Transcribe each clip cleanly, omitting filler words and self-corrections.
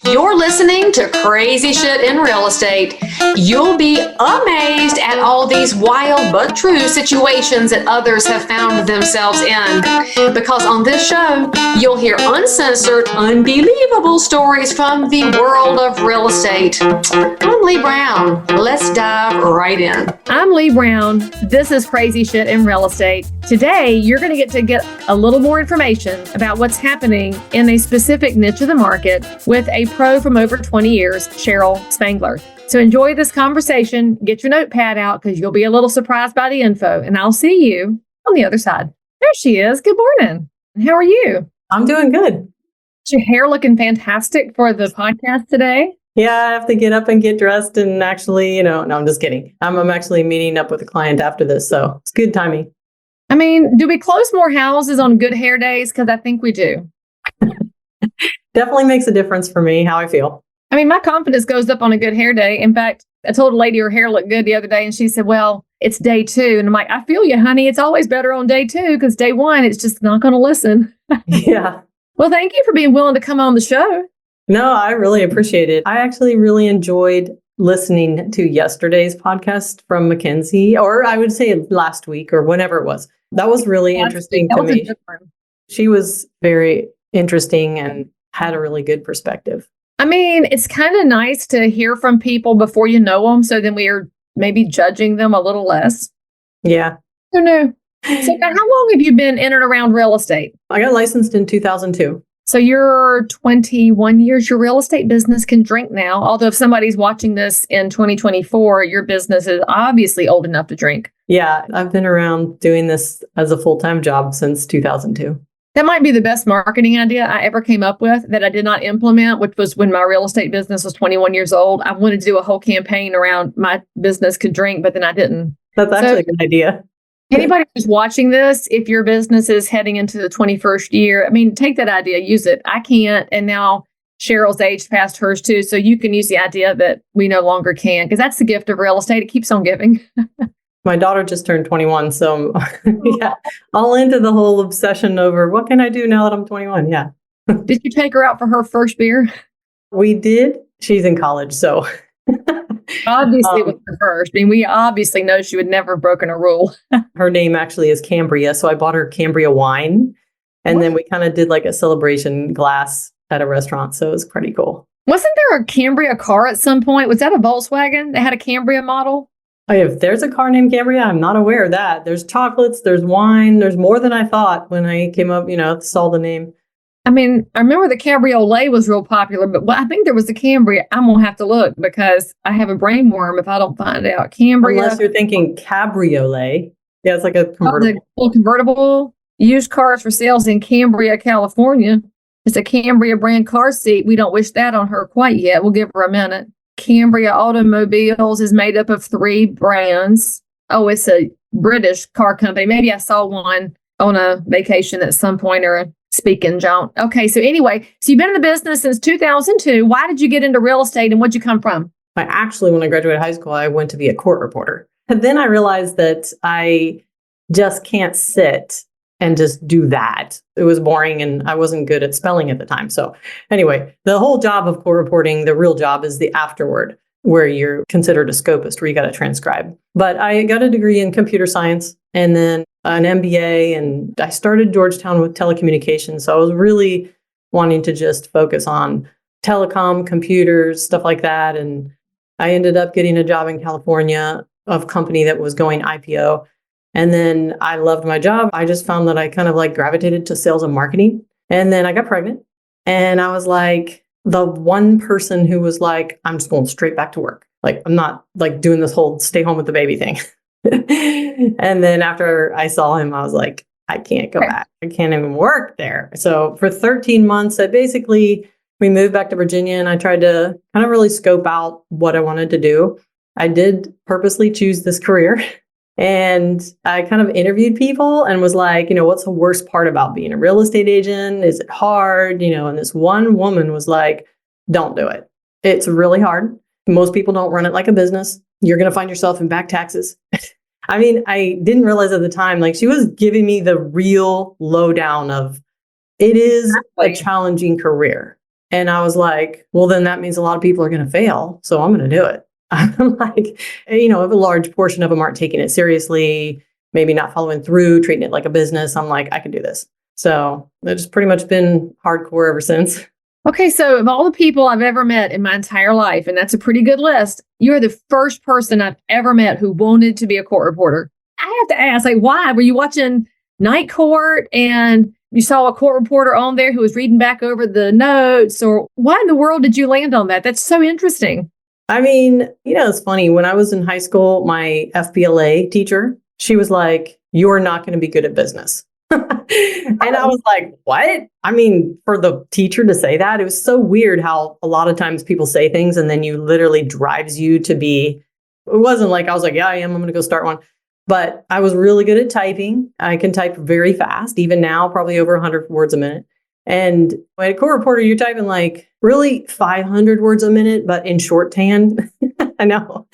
You're listening to Crazy Shit in Real Estate. You'll be amazed at all these wild but true situations that others have found themselves in. Because on this show, you'll hear uncensored, unbelievable stories from the world of real estate. I'm Leigh Brown. Let's dive right in. I'm Leigh Brown. This is Crazy Shit in Real Estate. Today, you're going to get a little more information about what's happening in a specific niche of the market with a pro from over 20 years, Cheryl Spangler. So enjoy this conversation. Get your notepad out because you'll be a little surprised by the info. And I'll see you on the other side. There she is. Good morning. How are you? I'm doing good. Is your hair looking fantastic for the podcast today? Yeah, I have to get up and get dressed and actually, no, I'm just kidding. I'm actually meeting up with a client after this, so it's good timing. I mean, do we close more houses on good hair days? Because I think we do. Definitely makes a difference for me, how I feel. I mean, my confidence goes up on a good hair day. In fact, I told a lady her hair looked good the other day and she said, well, it's day 2. And I'm like, I feel you, honey. It's always better on day 2 because day 1, it's just not going to listen. Yeah. Well, thank you for being willing to come on the show. No, I really appreciate it. I actually really enjoyed listening to yesterday's podcast from Mackenzie, or I would say last week or whenever it was. That was really interesting to me. She was very interesting and had a really good perspective. I mean, it's kind of nice to hear from people before you know them. So then we are maybe judging them a little less. Yeah. Who knew? So how long have you been in and around real estate? I got licensed in 2002. So you're 21 years, your real estate business can drink now. Although if somebody's watching this in 2024, your business is obviously old enough to drink. Yeah, I've been around doing this as a full-time job since 2002. That might be the best marketing idea I ever came up with that I did not implement, which was when my real estate business was 21 years old. I wanted to do a whole campaign around my business could drink, but then I didn't. That's actually a good idea. Anybody who's watching this, if your business is heading into the 21st year, I mean, take that idea, use it. I can't. And now Cheryl's aged past hers too. So you can use the idea that we no longer can, because that's the gift of real estate. It keeps on giving. My daughter just turned 21. So yeah, all into the whole obsession over what can I do now that I'm 21? Yeah. Did you take her out for her first beer? We did. She's in college. So obviously it was the first. I mean, we obviously know she would never have broken a rule. Her name actually is Cambria. So I bought her Cambria wine. And then we kind of did like a celebration glass at a restaurant. So it was pretty cool. Wasn't there a Cambria car at some point? Was that a Volkswagen that had a Cambria model? Oh, if there's a car named Cambria, I'm not aware of that. There's chocolates, there's wine, there's more than I thought when I came up, saw the name. I mean, I remember the cabriolet was real popular, but I think there was a Cambria. I'm going to have to look because I have a brain worm if I don't find out. Cambria. Unless you're thinking cabriolet. Yeah, it's like a convertible. The convertible used cars for sales in Cambria, California. It's a Cambria brand car seat. We don't wish that on her quite yet. We'll give her a minute. Cambria Automobiles is made up of 3 brands. Oh, it's a British car company. Maybe I saw one on a vacation at some point or a speaking jaunt. Okay, so anyway, so you've been in the business since 2002. Why did you get into real estate and where'd you come from? When I graduated high school, I went to be a court reporter. And then I realized that I just can't sit and just do that. It was boring and I wasn't good at spelling at the time. So anyway, the whole job of court reporting, the real job is the afterward, where you're considered a scopist, where you got to transcribe. But I got a degree in computer science and then an MBA, and I started Georgetown with telecommunications. So I was really wanting to just focus on telecom, computers, stuff like that. And I ended up getting a job in California of a company that was going IPO. And then I loved my job. I just found that I kind of like gravitated to sales and marketing. And then I got pregnant. And I was like the one person who was like, I'm just going straight back to work. Like, I'm not like doing this whole stay home with the baby thing. And then after I saw him, I was like, I can't go back. I can't even work there. So for 13 months, we moved back to Virginia and I tried to kind of really scope out what I wanted to do. I did purposely choose this career. And I kind of interviewed people and was like, what's the worst part about being a real estate agent? Is it hard? And this one woman was like, don't do it. It's really hard. Most people don't run it like a business. You're going to find yourself in back taxes. I mean, I didn't realize at the time, like she was giving me the real lowdown of it is a challenging career. And I was like, well, then that means a lot of people are going to fail. So I'm going to do it. I'm like, if a large portion of them aren't taking it seriously, maybe not following through, treating it like a business, I'm like, I can do this. So it's pretty much been hardcore ever since. Okay, so of all the people I've ever met in my entire life, and that's a pretty good list, you're the first person I've ever met who wanted to be a court reporter. I have to ask, like, why? Were you watching Night Court and you saw a court reporter on there who was reading back over the notes? Or why in the world did you land on that? That's so interesting. I mean, it's funny. When I was in high school, my FBLA teacher, she was like, you're not going to be good at business. And I was like, what? I mean, for the teacher to say that, it was so weird how a lot of times people say things and then you literally drives you to be, it wasn't like I was like, yeah, I am. I'm going to go start one. But I was really good at typing. I can type very fast, even now, probably over 100 words a minute. And when a court reporter, you're typing like really 500 words a minute, but in shorthand. I know.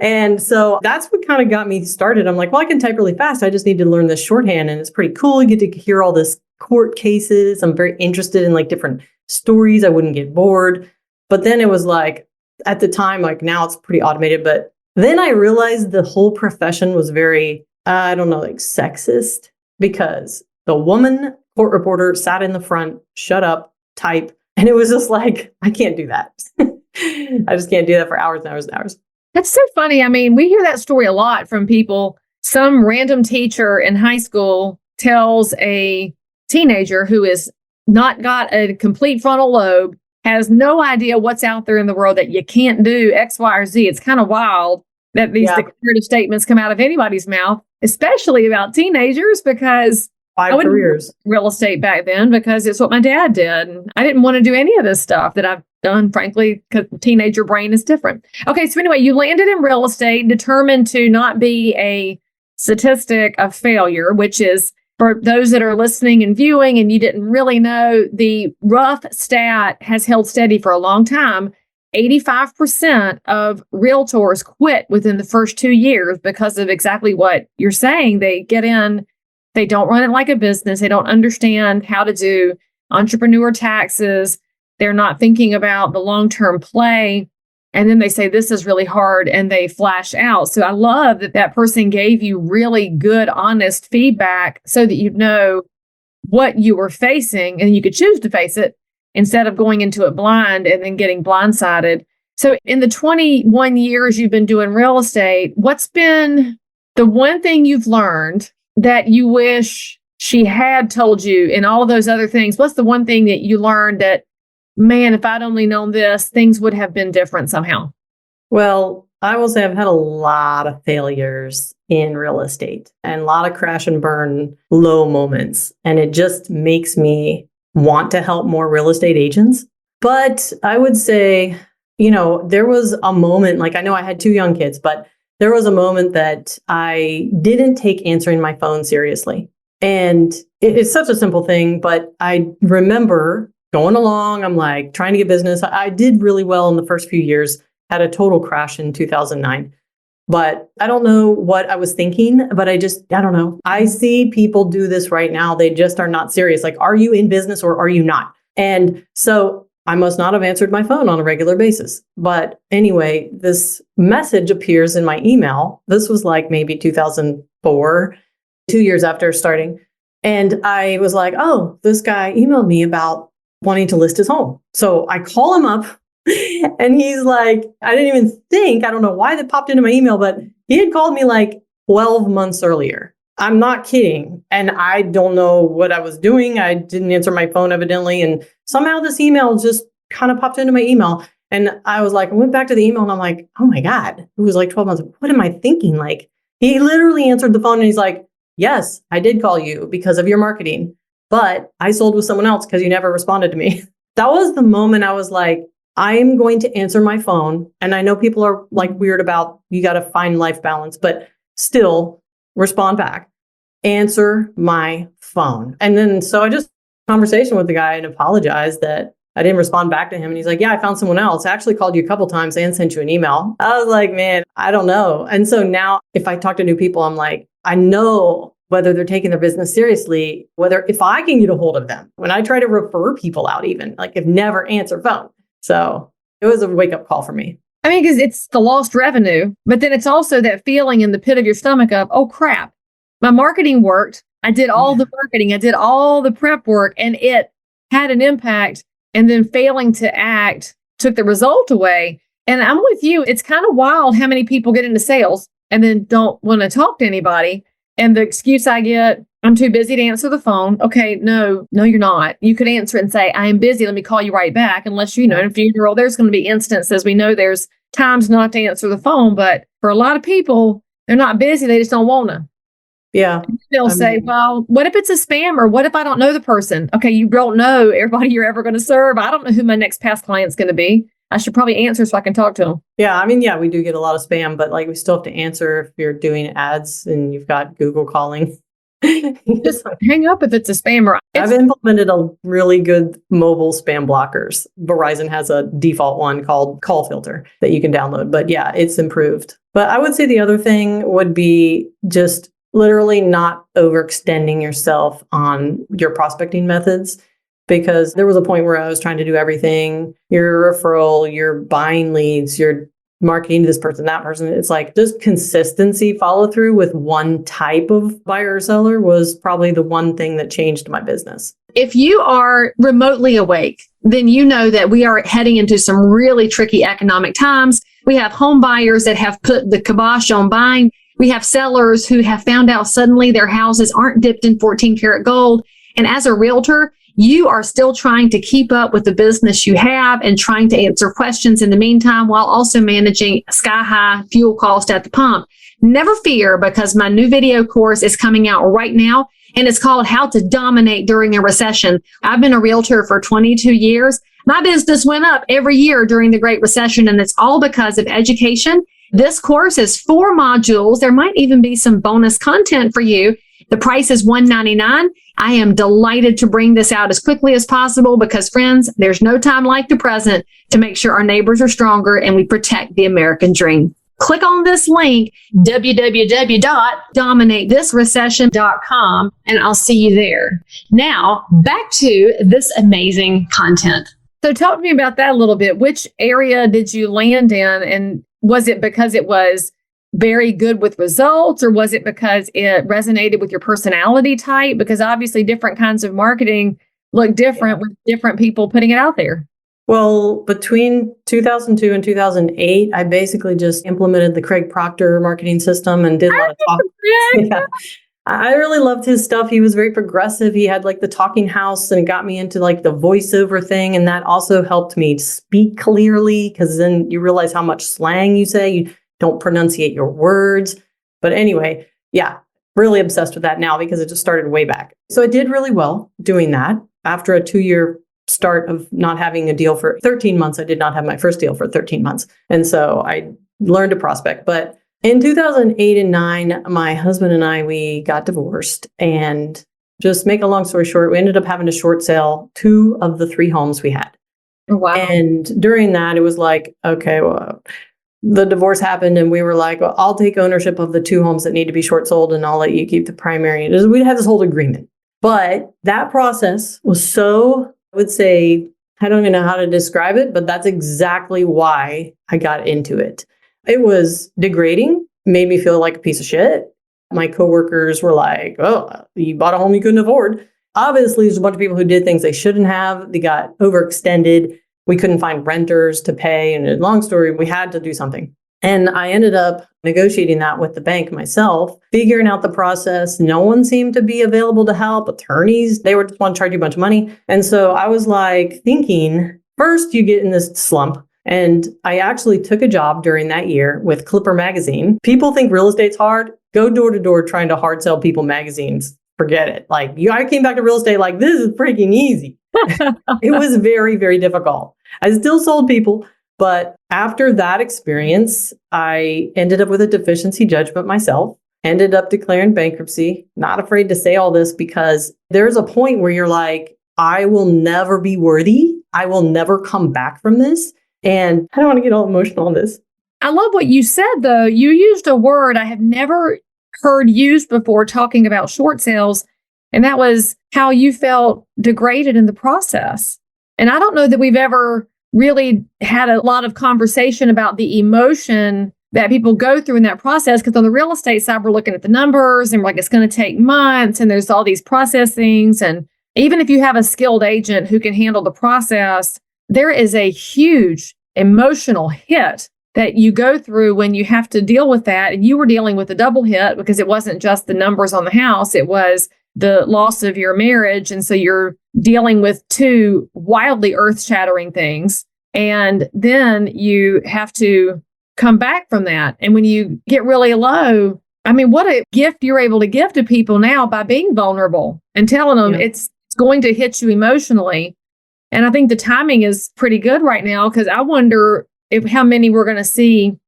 And so that's what kind of got me started. I'm like, well, I can type really fast. I just need to learn this shorthand. And it's pretty cool. You get to hear all this court cases. I'm very interested in like different stories. I wouldn't get bored. But then it was like, at the time, like now it's pretty automated. But then I realized the whole profession was very, I don't know, like sexist, because the woman court reporter sat in the front, shut up, type. And it was just like, I can't do that. I just can't do that for hours and hours and hours. That's so funny. I mean, we hear that story a lot from people. Some random teacher in high school tells a teenager who has not got a complete frontal lobe, has no idea what's out there in the world, that you can't do X, Y, or Z. It's kind of wild that these declarative statements come out of anybody's mouth, especially about teenagers, because I wouldn't do real estate back then because it's what my dad did. And I didn't want to do any of this stuff that I've done, frankly, because teenager brain is different. Okay, so anyway, you landed in real estate, determined to not be a statistic of failure, which is, for those that are listening and viewing and you didn't really know, the rough stat has held steady for a long time. 85% of realtors quit within the first 2 years because of exactly what you're saying. They get in, they don't run it like a business. They don't understand how to do entrepreneur taxes. They're not thinking about the long-term play. And then they say, this is really hard, and they flash out. So I love that that person gave you really good, honest feedback so that you'd know what you were facing and you could choose to face it instead of going into it blind and then getting blindsided. So in the 21 years you've been doing real estate, what's been the one thing you've learned that you wish she had told you in all of those other things? What's the one thing that you learned that, man, if I'd only known this, things would have been different somehow? Well, I will say I've had a lot of failures in real estate and a lot of crash and burn low moments. And it just makes me want to help more real estate agents. But I would say, there was a moment, like I know I had 2 young kids, but there was a moment that I didn't take answering my phone seriously. And it's such a simple thing, but I remember going along, I'm like trying to get business. I did really well in the first few years, had a total crash in 2009. But I don't know what I was thinking, but I don't know. I see people do this right now. They just are not serious. Like, are you in business or are you not? And so I must not have answered my phone on a regular basis. But anyway, this message appears in my email. This was like maybe 2004, 2 years after starting. And I was like, oh, this guy emailed me about wanting to list his home. So I call him up and he's like, I didn't even think, I don't know why that popped into my email, but he had called me like 12 months earlier. I'm not kidding. And I don't know what I was doing. I didn't answer my phone evidently. And somehow this email just kind of popped into my email. And I was like, I went back to the email and I'm like, oh my God, it was like 12 months. What am I thinking? Like, he literally answered the phone and he's like, yes, I did call you because of your marketing, but I sold with someone else because you never responded to me. That was the moment I was like, I am going to answer my phone. And I know people are like weird about, you got to find life balance, but still respond back, answer my phone. And then, so I just conversation with the guy and apologized that I didn't respond back to him. And he's like, yeah, I found someone else. I actually called you a couple times and sent you an email. I was like, man, I don't know. And so now if I talk to new people, I'm like, I know whether they're taking their business seriously, if I can get a hold of them. When I try to refer people out, even like if never answer phone. So it was a wake up call for me. I mean, because it's the lost revenue, but then it's also that feeling in the pit of your stomach of, oh crap, my marketing worked. I did all the marketing. I did all the prep work and it had an impact. And then failing to act took the result away. And I'm with you. It's kind of wild how many people get into sales and then don't want to talk to anybody. And the excuse I get, I'm too busy to answer the phone. Okay, no, you're not. You could answer it and say, I am busy. Let me call you right back. Unless, in a funeral, there's going to be instances. We know there's times not to answer the phone. But for a lot of people, they're not busy. They just don't want to. Yeah. They'll say, well, what if it's a scam or what if I don't know the person? Okay, you don't know everybody you're ever going to serve. I don't know who my next past client's going to be. I should probably answer so I can talk to them. Yeah, we do get a lot of spam, but we still have to answer if you're doing ads and you've got Google calling. Just hang up if it's a spammer. I've implemented a really good mobile spam blockers. Verizon has a default one called Call Filter that you can download. But yeah, it's improved. But I would say the other thing would be just literally not overextending yourself on your prospecting methods. Because there was a point where I was trying to do everything, your referral, you're buying leads, you're marketing to this person, that person. It's just consistency, follow through with one type of buyer or seller was probably the one thing that changed my business. If you are remotely awake, then you know that we are heading into some really tricky economic times. We have home buyers that have put the kibosh on buying. We have sellers who have found out suddenly their houses aren't dipped in 14 karat gold. And as a realtor, you are still trying to keep up with the business you have and trying to answer questions in the meantime while also managing sky high fuel cost at the pump. Never fear, because my new video course is coming out right now and it's called How to Dominate During a Recession. I've been a realtor for 22 years. My business went up every year during the Great Recession, and it's all because of education. This course is 4 modules. There might even be some bonus content for you. The price is $199. I am delighted to bring this out as quickly as possible because, friends, there's no time like the present to make sure our neighbors are stronger and we protect the American dream. Click on this link, www.dominatethisrecession.com, and I'll see you there. Now, back to this amazing content. So talk to me about that a little bit. Which area did you land in? And was it because it was very good with results, or was it because it resonated with your personality type? Because obviously different kinds of marketing look different with different people putting it out there. Well, between 2002 and 2008, I basically just implemented the Craig Proctor marketing system and did a lot of talk. Yeah. I really loved his stuff. He was very progressive. He had the talking house, and it got me into the voiceover thing. And that also helped me speak clearly, because then you realize how much slang you say. You don't pronunciate your words. But anyway, yeah, really obsessed with that now because it just started way back. So I did really well doing that. After a 2-year start of not having a deal for 13 months, I did not have my first deal for 13 months. And so I learned to prospect. But in 2008 and 9, my husband and I, we got divorced. And just make a long story short, we ended up having to short sell 2 of the 3 homes we had. Wow. And during that, it was okay, well, the divorce happened and we were well, I'll take ownership of the 2 homes that need to be short sold and I'll let you keep the primary. We had this whole agreement. But that process was so, I would say, I don't even know how to describe it, but that's exactly why I got into it. It was degrading, made me feel like a piece of shit. My coworkers were like, oh, you bought a home you couldn't afford. Obviously, there's a bunch of people who did things they shouldn't have. They got overextended. We couldn't find renters to pay. And long story, we had to do something. And I ended up negotiating that with the bank myself, figuring out the process. No one seemed to be available to help. Attorneys, they were just want to charge you a bunch of money. And so I was thinking, first you get in this slump. And I actually took a job during that year with Clipper magazine. People think real estate's hard. Go door to door trying to hard sell people magazines. Forget it. I came back to real estate this is freaking easy. It was very, very difficult. I still sold people. But after that experience, I ended up with a deficiency judgment myself, ended up declaring bankruptcy. Not afraid to say all this because there's a point where you're I will never be worthy. I will never come back from this. And I don't want to get all emotional on this. I love what you said, though. You used a word I have never heard used before talking about short sales, and that was how you felt degraded in the process. And I don't know that we've ever really had a lot of conversation about the emotion that people go through in that process. Because on the real estate side, we're looking at the numbers and we're like, it's going to take months and there's all these process things. And even if you have a skilled agent who can handle the process, there is a huge emotional hit that you go through when you have to deal with that. And you were dealing with a double hit because it wasn't just the numbers on the house, it was the loss of your marriage. And so you're dealing with two wildly earth-shattering things. And then you have to come back from that. And when you get really low, I mean, what a gift you're able to give to people now by being vulnerable and telling them it's going to hit you emotionally. And I think the timing is pretty good right now, because I wonder how many we're going to see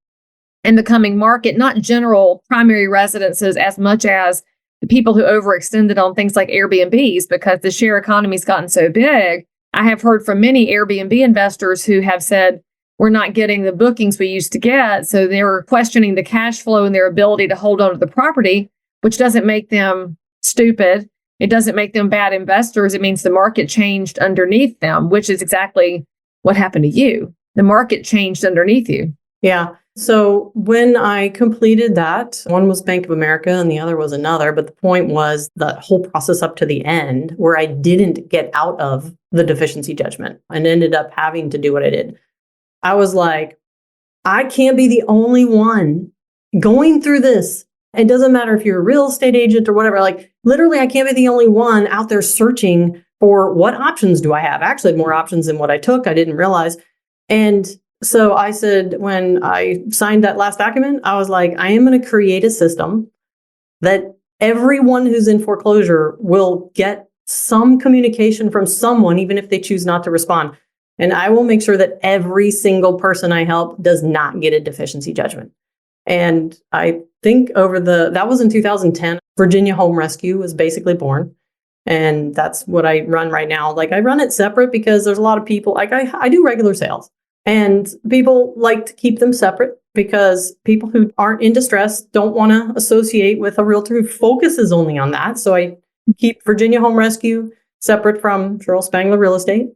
in the coming market, not general primary residences as much as the people who overextended on things like Airbnbs, because the share economy's gotten so big. I have heard from many Airbnb investors who have said, we're not getting the bookings we used to get. So they're questioning the cash flow and their ability to hold on to the property, which doesn't make them stupid. It doesn't make them bad investors. It means the market changed underneath them, which is exactly what happened to you. The market changed underneath you. Yeah. So when I completed that, one was Bank of America and the other was another. But the point was the whole process up to the end where I didn't get out of the deficiency judgment and ended up having to do what I did. I was like, I can't be the only one going through this. It doesn't matter if you're a real estate agent or whatever. Like, literally, I can't be the only one out there searching for what options do I have. I actually had more options than what I took. I didn't realize. And so I said, when I signed that last document, I was like, I am going to create a system that everyone who's in foreclosure will get some communication from someone, even if they choose not to respond. And I will make sure that every single person I help does not get a deficiency judgment. And I think that was in 2010, Virginia Home Rescue was basically born. And that's what I run right now. Like, I run it separate because there's a lot of people, like I do regular sales, and people like to keep them separate because people who aren't in distress don't want to associate with a realtor who focuses only on that. So I keep Virginia Home Rescue separate from Cheryl Spangler Real Estate.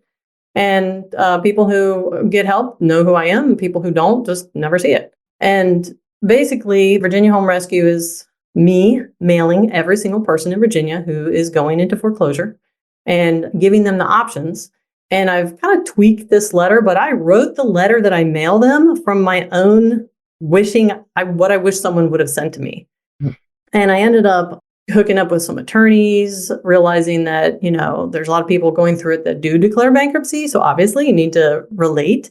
And people who get help know who I am, and people who don't just never see it. And basically, Virginia Home Rescue is me mailing every single person in Virginia who is going into foreclosure and giving them the options. And I've kind of tweaked this letter, but I wrote the letter that I mail them from my own wishing, what I wish someone would have sent to me. And I ended up hooking up with some attorneys, realizing that, there's a lot of people going through it that do declare bankruptcy. So obviously you need to relate,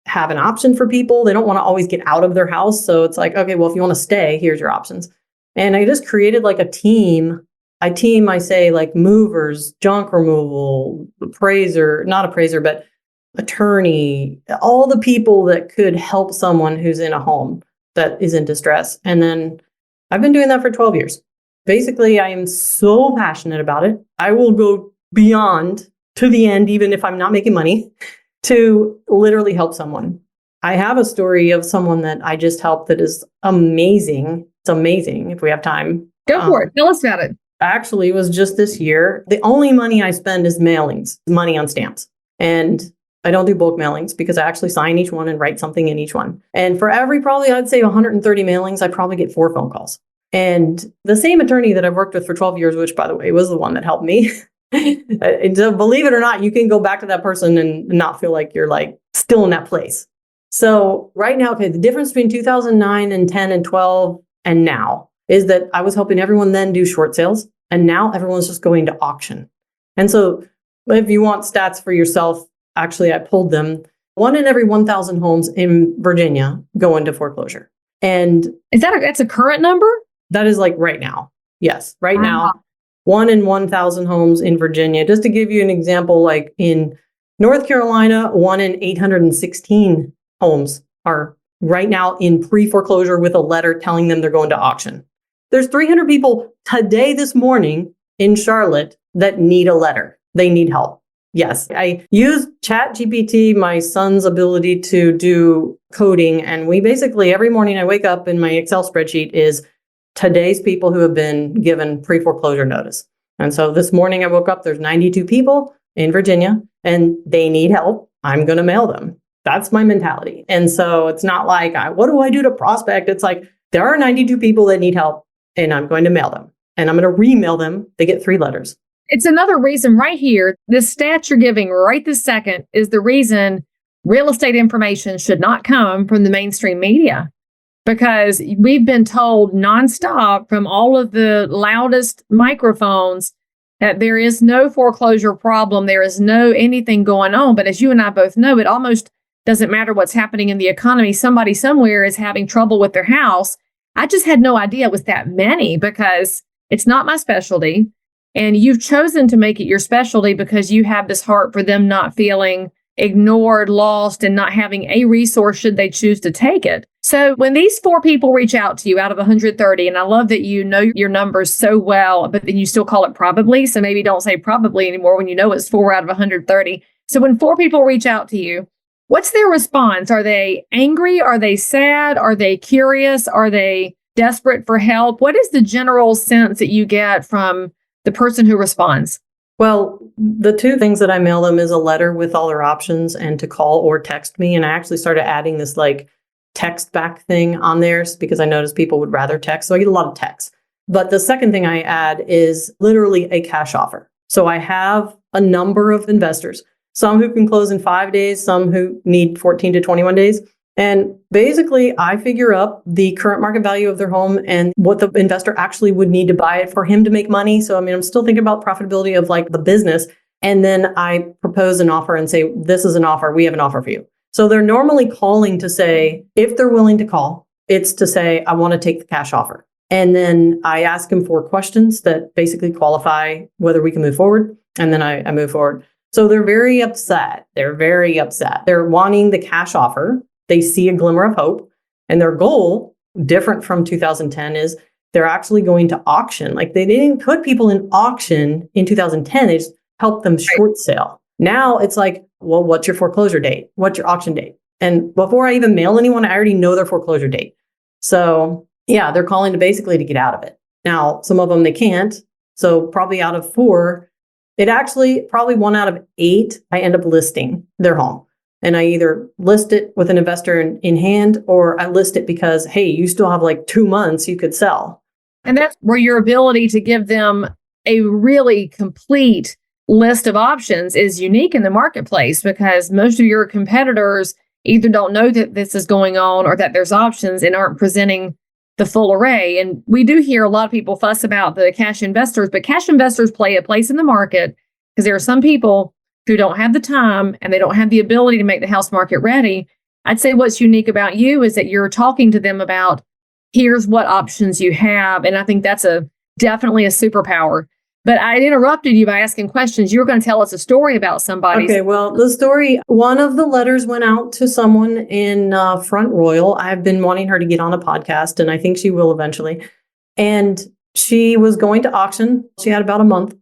have an option for people. They don't want to always get out of their house. So it's like, okay, well, if you want to stay, here's your options. And I just created like a team. I say like movers, junk removal, not appraiser, but attorney, all the people that could help someone who's in a home that is in distress. And then I've been doing that for 12 years. Basically, I am so passionate about it. I will go beyond to the end, even if I'm not making money, to literally help someone. I have a story of someone that I just helped that is amazing. It's amazing if we have time. Go for it. Tell us about it. Actually, it was just this year. The only money I spend is mailings, money on stamps. And I don't do bulk mailings because I actually sign each one and write something in each one. And for every probably, I'd say 130 mailings, I probably get 4 phone calls. And the same attorney that I've worked with for 12 years, which by the way, was the one that helped me. And so believe it or not, you can go back to that person and not feel like you're like still in that place. So right now, okay, the difference between 2009 and 10 and 12 and now is that I was helping everyone then do short sales. And now everyone's just going to auction. And so if you want stats for yourself, actually, I pulled them. 1 in every 1,000 homes in Virginia go into foreclosure. And that's a current number? That is like right now. Yes, right now, 1 in 1,000 homes in Virginia. Just to give you an example, like in North Carolina, 1 in 816 homes are right now in pre-foreclosure with a letter telling them they're going to auction. There's 300 people today, this morning in Charlotte that need a letter. They need help. Yes, I use ChatGPT, my son's ability to do coding. And we basically, every morning I wake up in my Excel spreadsheet is today's people who have been given pre-foreclosure notice. And so this morning I woke up, there's 92 people in Virginia and they need help. I'm going to mail them. That's my mentality. And so it's not like, what do I do to prospect? It's like, there are 92 people that need help and I'm going to mail them and I'm going to remail them. They get 3 letters. It's another reason right here. This stat you're giving right this second is the reason real estate information should not come from the mainstream media, because we've been told nonstop from all of the loudest microphones that there is no foreclosure problem. There is no anything going on. But as you and I both know, it almost doesn't matter what's happening in the economy. Somebody somewhere is having trouble with their house. I just had no idea it was that many because it's not my specialty. And you've chosen to make it your specialty because you have this heart for them not feeling ignored, lost, and not having a resource should they choose to take it. So when these 4 people reach out to you out of 130, and I love that you know your numbers so well, but then you still call it probably. So maybe don't say probably anymore when you know it's 4 out of 130. So when 4 people reach out to you, what's their response? Are they angry? Are they sad? Are they curious? Are they desperate for help? What is the general sense that you get from the person who responds? Well, the 2 things that I mail them is a letter with all their options and to call or text me. And I actually started adding this like text back thing on there because I noticed people would rather text. So I get a lot of texts. But the second thing I add is literally a cash offer. So I have a number of investors, some who can close in 5 days, some who need 14 to 21 days. And basically, I figure up the current market value of their home and what the investor actually would need to buy it for him to make money. So, I mean, I'm still thinking about profitability of like the business. And then I propose an offer and say, this is an offer. We have an offer for you. So they're normally calling to say, if they're willing to call, it's to say, I want to take the cash offer. And then I ask them 4 questions that basically qualify whether we can move forward. And then I move forward. So they're very upset. They're very upset. They're wanting the cash offer. They see a glimmer of hope, and their goal, different from 2010, is they're actually going to auction. Like they didn't put people in auction in 2010. They just helped them short sale. Now it's like, well, what's your foreclosure date? What's your auction date? And before I even mail anyone, I already know their foreclosure date. So yeah, they're calling to basically to get out of it. Now, some of them they can't. So probably out of 4, it actually probably 1 out of 8, I end up listing their home. And I either list it with an investor in hand, or I list it because, hey, you still have like 2 months you could sell. And that's where your ability to give them a really complete list of options is unique in the marketplace, because most of your competitors either don't know that this is going on or that there's options and aren't presenting the full array. And we do hear a lot of people fuss about the cash investors, but cash investors play a place in the market because there are some people who don't have the time and they don't have the ability to make the house market ready. I'd say what's unique about you is that you're talking to them about, here's what options you have. And I think that's definitely a superpower. But I interrupted you by asking questions. You were going to tell us a story about somebody. Okay, well, the story, one of the letters went out to someone in Front Royal. I've been wanting her to get on a podcast, and I think she will eventually. And she was going to auction. She had about a month.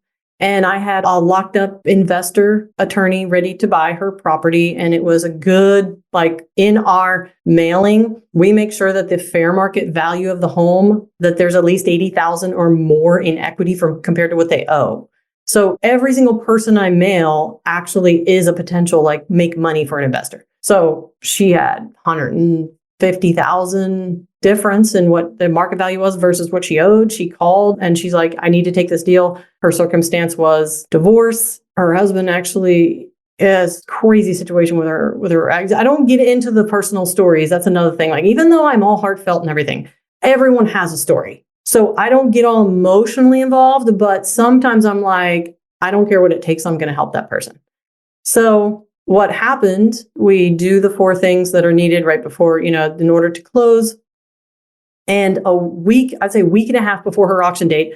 And I had a locked up investor attorney ready to buy her property. And it was a good, like in our mailing, we make sure that the fair market value of the home, that there's at least 80,000 or more in equity from compared to what they owe. So every single person I mail actually is a potential like make money for an investor. So she had 150,000 difference in what the market value was versus what she owed. She called and she's like, I need to take this deal. Her circumstance was divorce. Her husband actually is crazy situation with her. I don't get into the personal stories. That's another thing. Like, even though I'm all heartfelt and everything, everyone has a story. So I don't get all emotionally involved, but sometimes I'm like, I don't care what it takes. I'm going to help that person. So what happened, we do the 4 things that are needed right before, in order to close. And I'd say a week and a half before her auction date,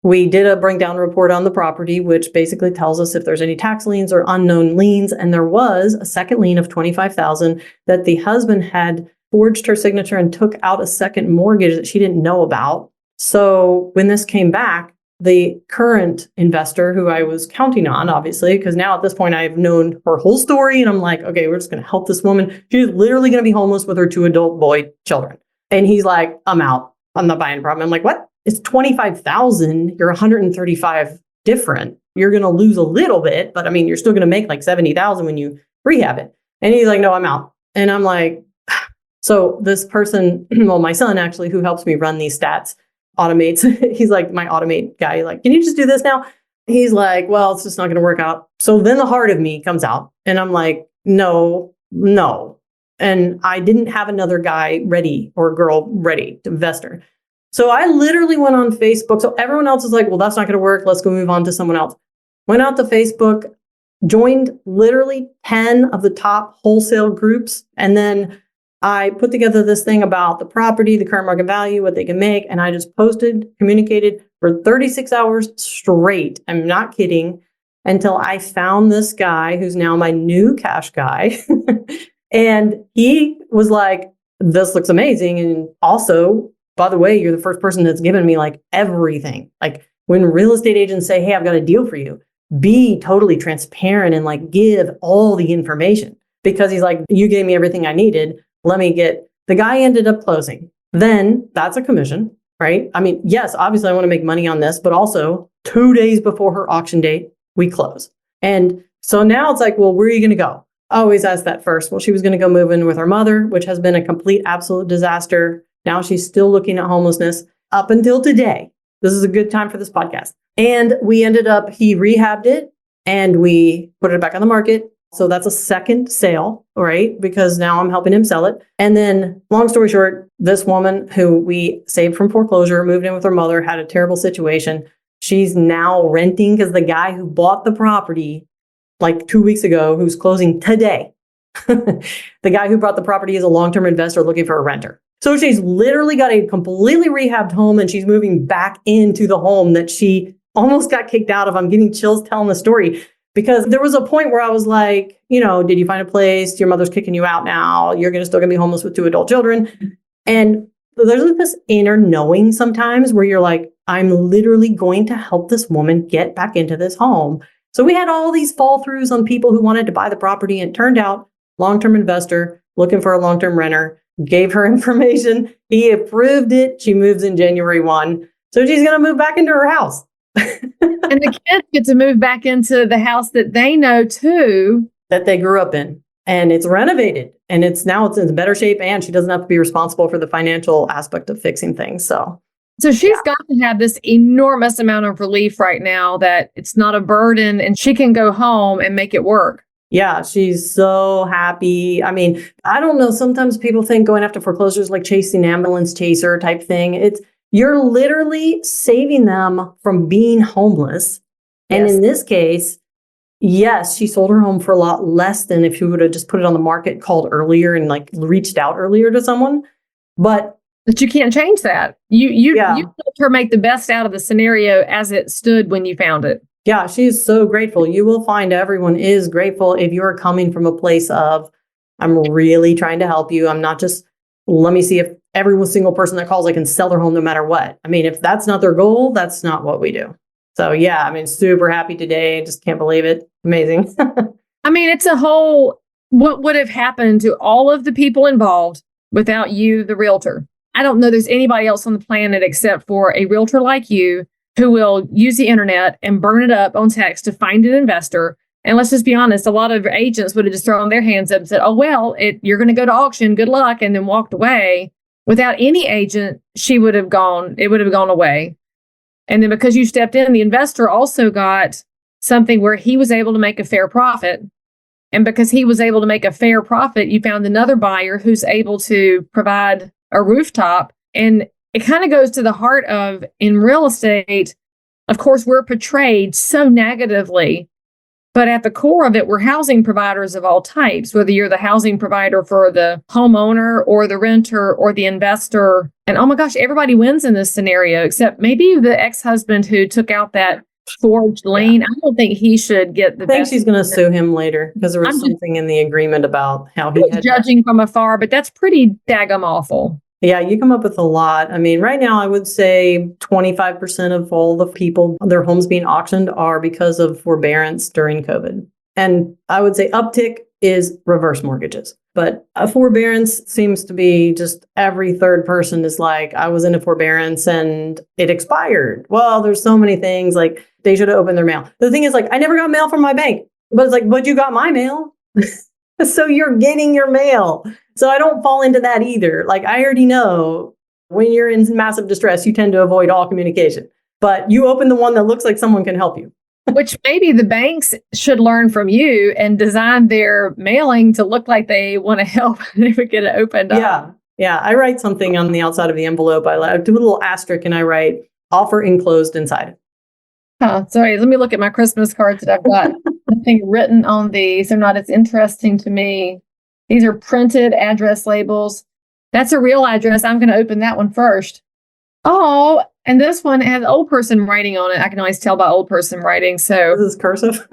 we did a bring down report on the property, which basically tells us if there's any tax liens or unknown liens. And there was a second lien of $25,000 that the husband had forged her signature and took out a second mortgage that she didn't know about. So when this came back, the current investor, who I was counting on, obviously, because now at this point I've known her whole story, and I'm like, okay, we're just going to help this woman. She's literally going to be homeless with her 2 adult boy children. And he's like, I'm out. I'm not buying a problem. I'm like, what? It's 25,000. You're 135 different. You're going to lose a little bit, but I mean, you're still going to make like 70,000 when you rehab it. And he's like, no, I'm out. And I'm like, so this person, well, my son actually, who helps me run these stats, automates. He's like my automate guy. Like, can you just do this now? He's like, well, it's just not going to work out. So then the heart of me comes out and I'm like, no. And I didn't have another guy ready or girl ready to investor. So I literally went on Facebook. So everyone else is like, well, that's not going to work. Let's go move on to someone else. Went out to Facebook, joined literally 10 of the top wholesale groups. And then I put together this thing about the property, the current market value, what they can make. And I just posted, communicated for 36 hours straight. I'm not kidding. Until I found this guy who's now my new cash guy. And he was like, this looks amazing. And also, by the way, you're the first person that's given me like everything. Like when real estate agents say, hey, I've got a deal for you, be totally transparent and like give all the information. Because he's like, you gave me everything I needed. Let me get, the guy ended up closing. Then that's a commission, right? I mean, yes, obviously I want to make money on this, but also 2 days before her auction date, we close. And so now it's like, well, where are you going to go? I always ask that first. Well, she was going to go move in with her mother, which has been a complete, absolute disaster. Now she's still looking at homelessness up until today. This is a good time for this podcast. And we ended up, he rehabbed it and we put it back on the market. So that's a second sale, right? Because now I'm helping him sell it. And then long story short, this woman who we saved from foreclosure, moved in with her mother, had a terrible situation. She's now renting because the guy who bought the property like 2 weeks ago, who's closing today, the guy who bought the property is a long-term investor looking for a renter. So she's literally got a completely rehabbed home and she's moving back into the home that she almost got kicked out of. I'm getting chills telling the story because there was a point where I was like, you know, did you find a place? Your mother's kicking you out now. You're still going to be homeless with 2 adult children. And there's like this inner knowing sometimes where you're like, I'm literally going to help this woman get back into this home. So we had all these fall throughs on people who wanted to buy the property, and it turned out long-term investor looking for a long-term renter, gave her information. He approved it. She moves in January 1. So she's going to move back into her house. And the kids get to move back into the house that they know too. That they grew up in. And it's renovated. And it's in better shape. And she doesn't have to be responsible for the financial aspect of fixing things. So she's got to have this enormous amount of relief right now that it's not a burden and she can go home and make it work. Yeah, she's so happy. I mean, I don't know. Sometimes people think going after foreclosures like chasing ambulance chaser type thing. You're literally saving them from being homeless. And Yes. in this case, yes, she sold her home for a lot less than if she would have just put it on the market, called earlier and like reached out earlier to someone. But you can't change that. You Yeah. helped her make the best out of the scenario as it stood when you found it. Yeah, she's so grateful. You will find everyone is grateful if you're coming from a place of, I'm really trying to help you. I'm not just, let me see if every single person that calls, I can sell their home no matter what. I mean, if that's not their goal, that's not what we do. So yeah, I mean, super happy today. Just can't believe it. Amazing. I mean, it's a whole, what would have happened to all of the people involved without you, the realtor? I don't know there's anybody else on the planet except for a realtor like you who will use the internet and burn it up on text to find an investor. And let's just be honest, a lot of agents would have just thrown their hands up and said, oh, well, you're going to go to auction, good luck, and then walked away. Without any agent, it would have gone away. And then because you stepped in, the investor also got something where he was able to make a fair profit. And because he was able to make a fair profit, you found another buyer who's able to provide a rooftop. And it kind of goes to the heart of, in real estate, of course, we're portrayed so negatively, but at the core of it, we're housing providers of all types, whether you're the housing provider for the homeowner or the renter or the investor. And oh my gosh, everybody wins in this scenario, except maybe the ex-husband who took out that forged lien. I don't think he should get the I think best. she's going to sue him later because there was something in the agreement about how he had judging from afar, but that's pretty daggum awful. Yeah, you come up with a lot. I mean, right now, I would say 25% of all the people, their homes being auctioned are because of forbearance during COVID. And I would say uptick is reverse mortgages. But a forbearance seems to be just every third person is like, I was in a forbearance and it expired. Well, there's so many things like they should have opened their mail. The thing is like, I never got mail from my bank, but it's like, but you got my mail. So you're getting your mail. So I don't fall into that either. Like I already know when you're in massive distress, you tend to avoid all communication, but you open the one that looks like someone can help you. Which maybe the banks should learn from you and design their mailing to look like they want to help if we get it opened up. Yeah. I write something on the outside of the envelope. I do a little asterisk and I write offer enclosed inside. Sorry, let me look at my Christmas cards that I've got. Nothing written on these. They're not as interesting to me. These are printed address labels. That's a real address. I'm going to open that one first. Oh, and this one has old person writing on it. I can always tell by old person writing. So This is cursive.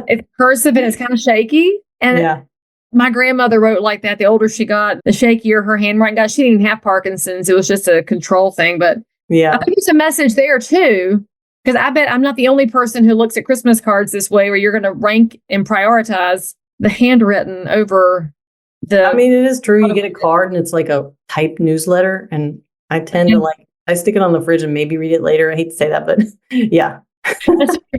it's cursive and it's kind of shaky. And my grandmother wrote like that. The older she got, the shakier her handwriting got. She didn't even have Parkinson's. It was just a control thing. But I think there's a message there too. Because I bet I'm not the only person who looks at Christmas cards this way, where you're going to rank and prioritize the handwritten over the. I mean, it is true. You get a card and it's like a typed newsletter. And I tend to I stick it on the fridge and maybe read it later. I hate to say that, but yeah.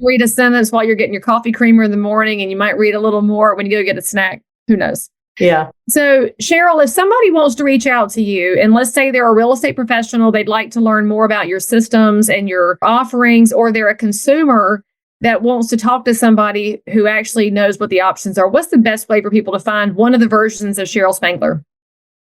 Read a sentence while you're getting your coffee creamer in the morning, and you might read a little more when you go get a snack. Who knows? Yeah. So, Cheryl, if somebody wants to reach out to you, and let's say they're a real estate professional, they'd like to learn more about your systems and your offerings, or they're a consumer that wants to talk to somebody who actually knows what the options are, what's the best way for people to find one of the versions of Cheryl Spangler?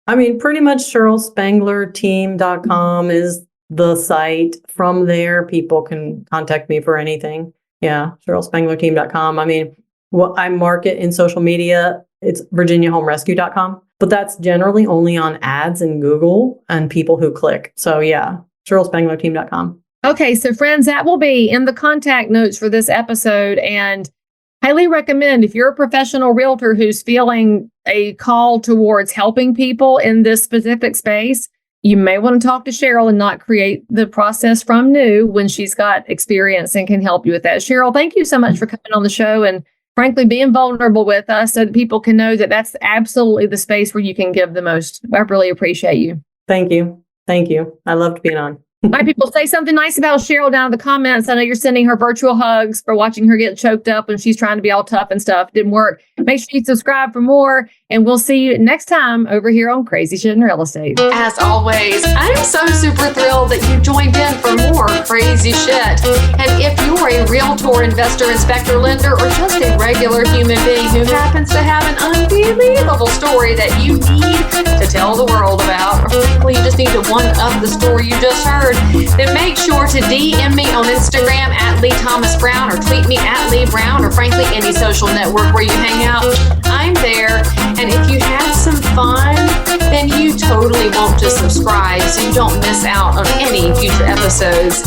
I mean, pretty much CherylSpanglerTeam.com is the site. From there, people can contact me for anything. Yeah, CherylSpanglerTeam.com. I mean, what I market in social media, it's VirginiaHomeRescue.com, but that's generally only on ads in Google and people who click. So yeah, CherylSpanglerTeam.com. Okay, so friends, that will be in the contact notes for this episode, and highly recommend if you're a professional realtor who's feeling a call towards helping people in this specific space, you may want to talk to Cheryl and not create the process from new when she's got experience and can help you with that. Cheryl, thank you so much for coming on the show and frankly being vulnerable with us so that people can know that that's absolutely the space where you can give the most. I really appreciate you. Thank you. Thank you. I loved being on. All right, people, say something nice about Cheryl down in the comments. I know you're sending her virtual hugs for watching her get choked up when she's trying to be all tough and stuff. Didn't work. Make sure you subscribe for more, and we'll see you next time over here on Crazy Shit in Real Estate. As always, I'm so super thrilled that you joined in for more crazy shit. And if you're a realtor, investor, inspector, lender, or just a regular human being who happens to have an unbelievable story that you need to tell the world about, or frankly, you just need to one-up the story you just heard, then make sure to DM me on Instagram at Leigh Thomas Brown, or tweet me at Leigh Brown, or frankly, any social network where you hang out. I'm there. And if you had some fun, then you totally want to subscribe so you don't miss out on any future episodes.